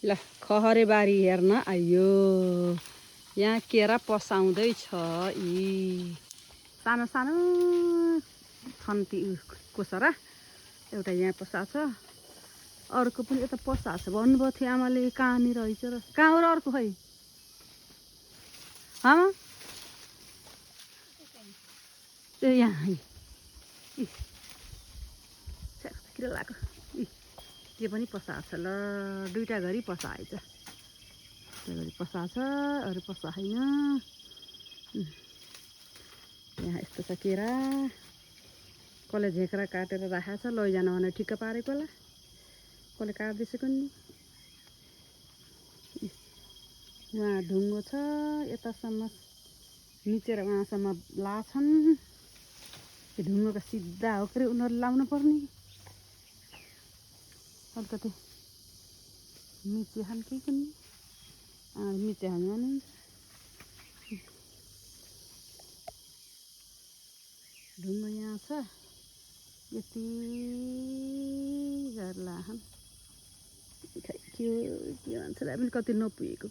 ल खहरे बारी हेर्न आइयो। यहाँ केरा पसाउँदैछ। यी सानो सानो खन्ती कोसरा एउटा यहाँ पसाएको छ, अर्को पनि यता पसाएको छ। भन्नुभएको थियो आमाले कहाँनिर रहेछ र कहाँ हो र अर्को खै आमा त्यो यहाँ किन लगाएको त्यो पनि पसाएको छ। ल दुईवटा घरि पसाएछ, त्यो घरि पसाएको छ, अरू पसाएको छैन। यहाँ यस्तो छ केरा, कसले झेक्रा काटेर राखेको छ, लैजान भने ठिक्क पारेको होला, कसले काट्दैछ कुन्नी। उहाँ ढुङ्गो छ, यतासम्म निचेर उहाँसम्म लाछन्। त्यो ढुङ्गोको सिधा हो के उनीहरू लाउनु पर्ने। अलिकति मिचे खान् कि कुन्नी, मिचे खानु भने ढुङ्गो यहाँ छ, यति गरेर लाछन्। खै के भन्छ पनि कति नपुगेको